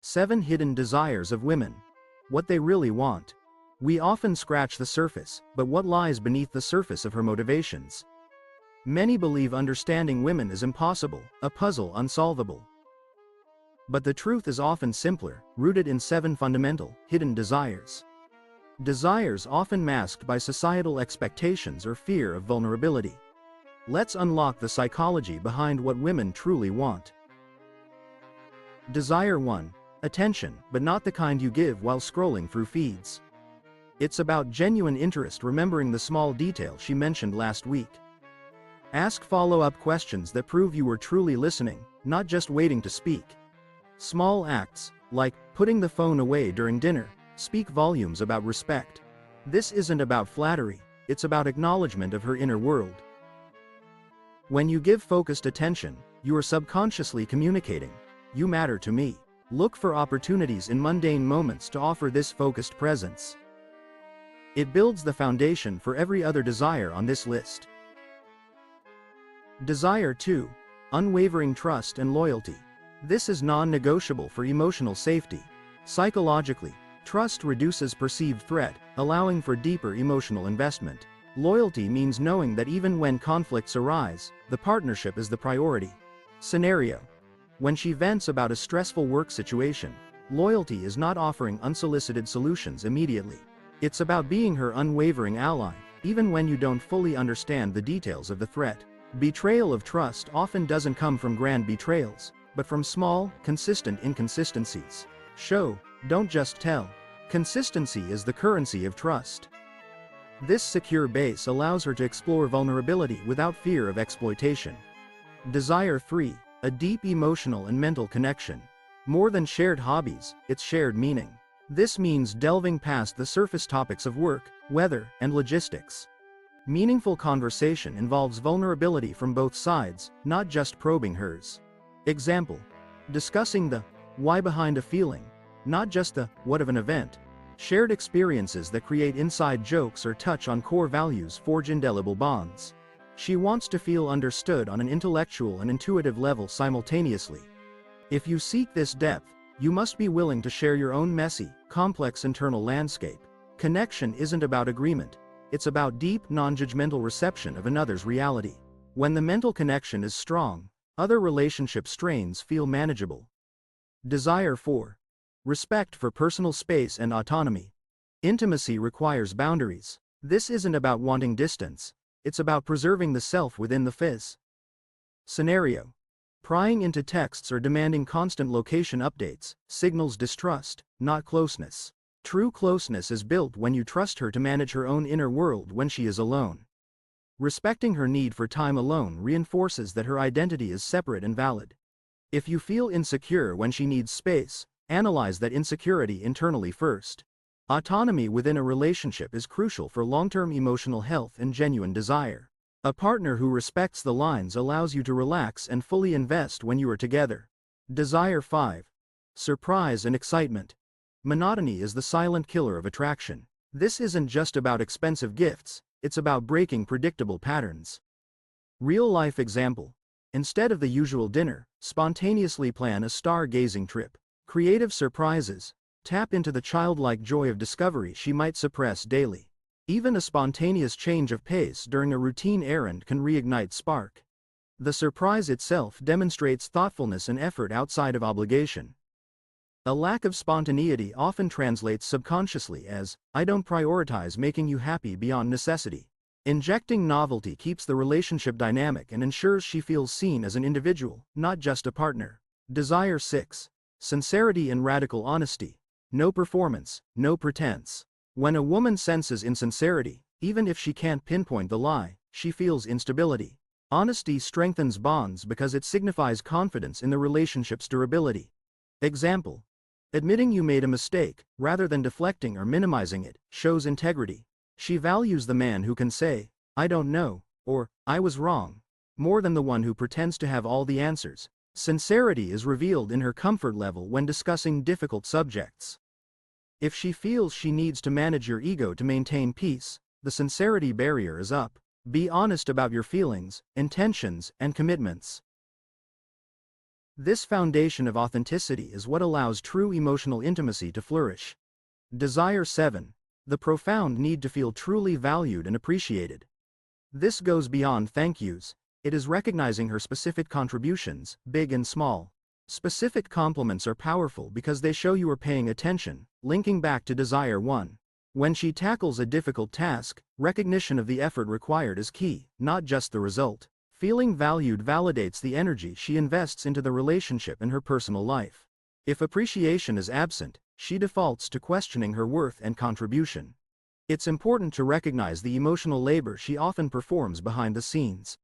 7 Hidden Desires of Women. What they really want. We often scratch the surface, but what lies beneath the surface of her motivations? Many believe understanding women is impossible, a puzzle unsolvable. But the truth is often simpler, rooted in 7 fundamental, hidden desires. Desires often masked by societal expectations or fear of vulnerability. Let's unlock the psychology behind what women truly want. Desire 1. Attention, but not the kind you give while scrolling through feeds. It's about genuine interest, remembering the small detail she mentioned last week. Ask follow-up questions that prove you were truly listening, not just waiting to speak. Small acts, like putting the phone away during dinner, speak volumes about respect. This isn't about flattery, it's about acknowledgement of her inner world. When you give focused attention, you are subconsciously communicating, "You matter to me." Look for opportunities in mundane moments to offer this focused presence. It builds the foundation for every other desire on this list. Desire 2. Unwavering trust and loyalty. This is non-negotiable for emotional safety. Psychologically, trust reduces perceived threat, allowing for deeper emotional investment. Loyalty means knowing that even when conflicts arise, the partnership is the priority. Scenario. When she vents about a stressful work situation, loyalty is not offering unsolicited solutions immediately. It's about being her unwavering ally, even when you don't fully understand the details of the threat. Betrayal of trust often doesn't come from grand betrayals, but from small, consistent inconsistencies. Show, don't just tell. Consistency is the currency of trust. This secure base allows her to explore vulnerability without fear of exploitation. Desire 3. A deep emotional and mental connection. More than shared hobbies, it's shared meaning. This means delving past the surface topics of work, weather, and logistics. Meaningful conversation involves vulnerability from both sides, not just probing hers. Example. Discussing the why behind a feeling, not just the what of an event. Shared experiences that create inside jokes or touch on core values forge indelible bonds. She wants to feel understood on an intellectual and intuitive level simultaneously. If you seek this depth, you must be willing to share your own messy, complex internal landscape. Connection isn't about agreement. It's about deep, non-judgmental reception of another's reality. When the mental connection is strong, other relationship strains feel manageable. Desire 4. Respect for personal space and autonomy. Intimacy requires boundaries. This isn't about wanting distance, it's about preserving the self within the fizz. Scenario. Prying into texts or demanding constant location updates signals distrust, not closeness. True closeness is built when you trust her to manage her own inner world when she is alone. Respecting her need for time alone reinforces that her identity is separate and valid. If you feel insecure when she needs space, analyze that insecurity internally first. Autonomy within a relationship is crucial for long-term emotional health and genuine desire. A partner who respects the lines allows you to relax and fully invest when you are together. Desire 5. Surprise and excitement. Monotony is the silent killer of attraction. This isn't just about expensive gifts, it's about breaking predictable patterns. Real-life example. Instead of the usual dinner, spontaneously plan a stargazing trip. Creative surprises. Tap into the childlike joy of discovery she might suppress daily. Even a spontaneous change of pace during a routine errand can reignite spark. The surprise itself demonstrates thoughtfulness and effort outside of obligation. A lack of spontaneity often translates subconsciously as, "I don't prioritize making you happy beyond necessity." Injecting novelty keeps the relationship dynamic and ensures she feels seen as an individual, not just a partner. Desire 6. Sincerity and radical honesty. No performance, no pretense. When a woman senses insincerity, even if she can't pinpoint the lie, she feels instability. Honesty strengthens bonds because it signifies confidence in the relationship's durability. Example. Admitting you made a mistake, rather than deflecting or minimizing it, shows integrity. She values the man who can say, "I don't know," or "I was wrong," more than the one who pretends to have all the answers. Sincerity is revealed in her comfort level when discussing difficult subjects. If she feels she needs to manage your ego to maintain peace, the sincerity barrier is up. Be honest about your feelings, intentions, and commitments. This foundation of authenticity is what allows true emotional intimacy to flourish. Desire 7. The profound need to feel truly valued and appreciated. This goes beyond thank yous. It is recognizing her specific contributions, big and small. Specific compliments are powerful because they show you are paying attention, linking back to desire 1. When she tackles a difficult task, recognition of the effort required is key, not just the result. Feeling valued validates the energy she invests into the relationship and her personal life. If appreciation is absent, she defaults to questioning her worth and contribution. It's important to recognize the emotional labor she often performs behind the scenes.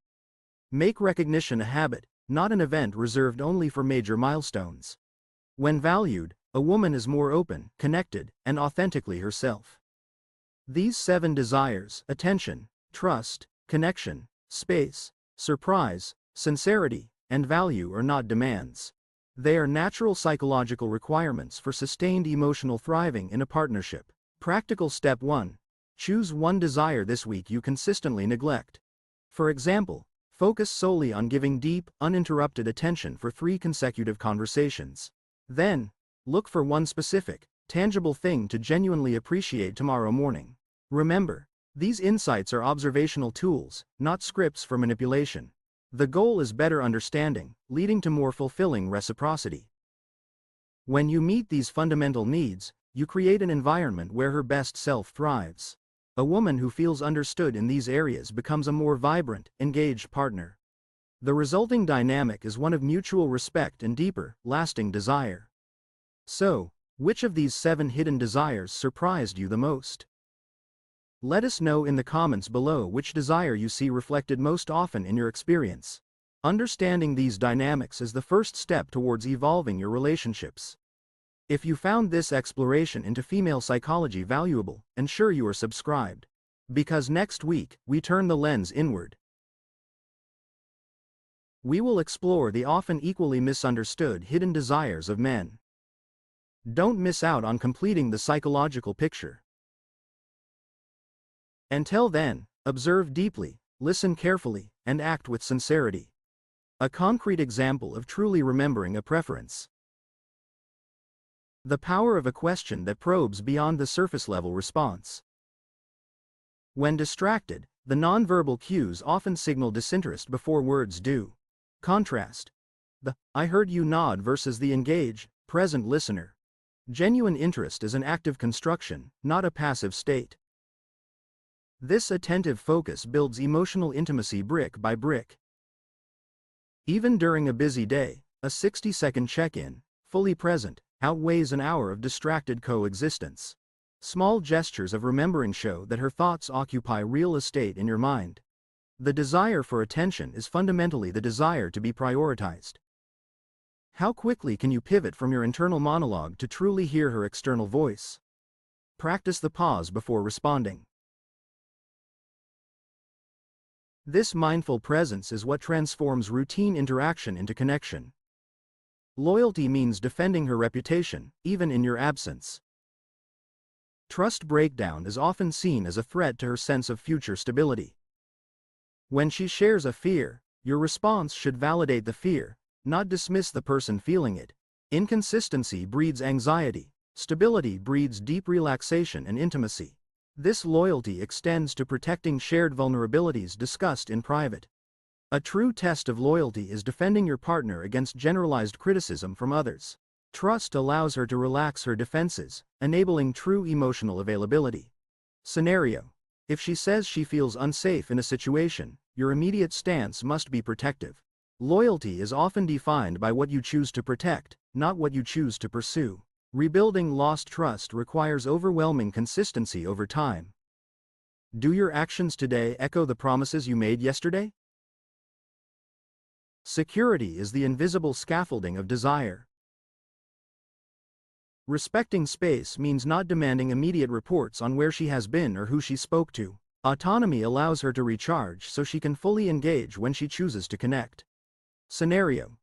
Make recognition a habit, not an event reserved only for major milestones. When valued, a woman is more open, connected, and authentically herself. These 7 desires, attention, trust, connection, space, surprise, sincerity, and value, are not demands. They are natural psychological requirements for sustained emotional thriving in a partnership. Practical step 1. Choose one desire this week you consistently neglect. For example, focus solely on giving deep, uninterrupted attention for 3 consecutive conversations. Then, look for one specific, tangible thing to genuinely appreciate tomorrow morning. Remember, these insights are observational tools, not scripts for manipulation. The goal is better understanding, leading to more fulfilling reciprocity. When you meet these fundamental needs, you create an environment where her best self thrives. A woman who feels understood in these areas becomes a more vibrant, engaged partner. The resulting dynamic is one of mutual respect and deeper, lasting desire. So, which of these 7 hidden desires surprised you the most? Let us know in the comments below which desire you see reflected most often in your experience. Understanding these dynamics is the first step towards evolving your relationships. If you found this exploration into female psychology valuable, ensure you are subscribed. Because next week, we turn the lens inward. We will explore the often equally misunderstood hidden desires of men. Don't miss out on completing the psychological picture. Until then, observe deeply, listen carefully, and act with sincerity. A concrete example of truly remembering a preference. The power of a question that probes beyond the surface-level response. When distracted, the nonverbal cues often signal disinterest before words do. Contrast the "I heard you" nod versus the engaged, present listener. Genuine interest is an active construction, not a passive state. This attentive focus builds emotional intimacy brick by brick. Even during a busy day, a 60-second check-in, fully present, outweighs an hour of distracted coexistence. Small gestures of remembering show that her thoughts occupy real estate in your mind. The desire for attention is fundamentally the desire to be prioritized. How quickly can you pivot from your internal monologue to truly hear her external voice? Practice the pause before responding. This mindful presence is what transforms routine interaction into connection. Loyalty means defending her reputation, even in your absence. Trust breakdown is often seen as a threat to her sense of future stability. When she shares a fear, your response should validate the fear, not dismiss the person feeling it. Inconsistency breeds anxiety, stability breeds deep relaxation and intimacy. This loyalty extends to protecting shared vulnerabilities discussed in private. A true test of loyalty is defending your partner against generalized criticism from others. Trust allows her to relax her defenses, enabling true emotional availability. Scenario: if she says she feels unsafe in a situation, your immediate stance must be protective. Loyalty is often defined by what you choose to protect, not what you choose to pursue. Rebuilding lost trust requires overwhelming consistency over time. Do your actions today echo the promises you made yesterday? Security is the invisible scaffolding of desire. Respecting space means not demanding immediate reports on where she has been or who she spoke to. Autonomy allows her to recharge so she can fully engage when she chooses to connect. Scenario: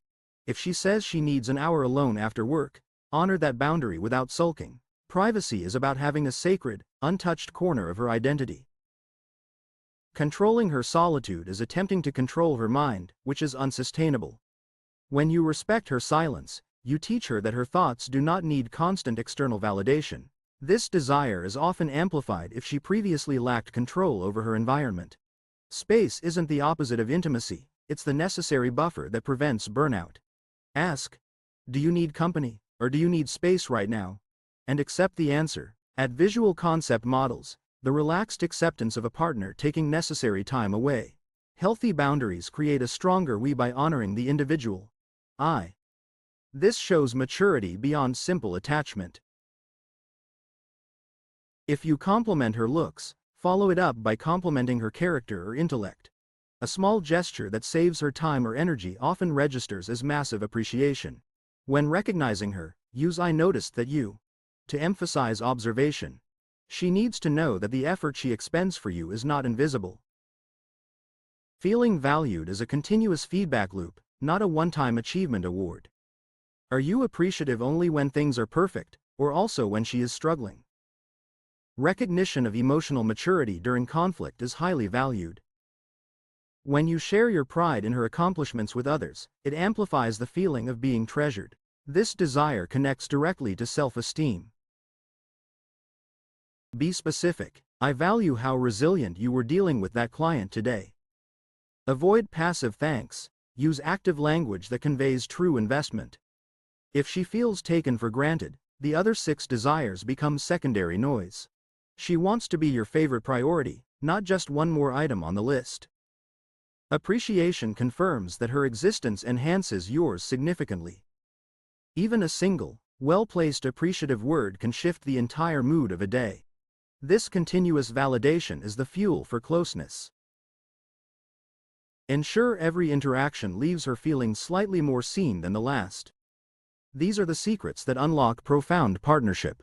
if she says she needs an hour alone after work, honor that boundary without sulking. Privacy is about having a sacred, untouched corner of her identity. Controlling her solitude is attempting to control her mind, which is unsustainable. When you respect her silence, you teach her that her thoughts do not need constant external validation. This desire is often amplified if she previously lacked control over her environment. Space isn't the opposite of intimacy, it's the necessary buffer that prevents burnout. Ask, do you need company, or do you need space right now? And accept the answer. At visual concept models, the relaxed acceptance of a partner taking necessary time away. Healthy boundaries create a stronger we by honoring the individual. I. This shows maturity beyond simple attachment. If you compliment her looks, follow it up by complimenting her character or intellect. A small gesture that saves her time or energy often registers as massive appreciation. When recognizing her, use "I noticed that you" to emphasize observation. She needs to know that the effort she expends for you is not invisible. Feeling valued is a continuous feedback loop, not a one-time achievement award. Are you appreciative only when things are perfect, or also when she is struggling? Recognition of emotional maturity during conflict is highly valued. When you share your pride in her accomplishments with others, it amplifies the feeling of being treasured. This desire connects directly to self-esteem. Be specific. I value how resilient you were dealing with that client today. Avoid passive thanks. Use active language that conveys true investment. If she feels taken for granted, the other 6 desires become secondary noise. She wants to be your favorite priority, not just one more item on the list. Appreciation confirms that her existence enhances yours significantly. Even a single, well-placed appreciative word can shift the entire mood of a day. This continuous validation is the fuel for closeness. Ensure every interaction leaves her feeling slightly more seen than the last. These are the secrets that unlock profound partnership.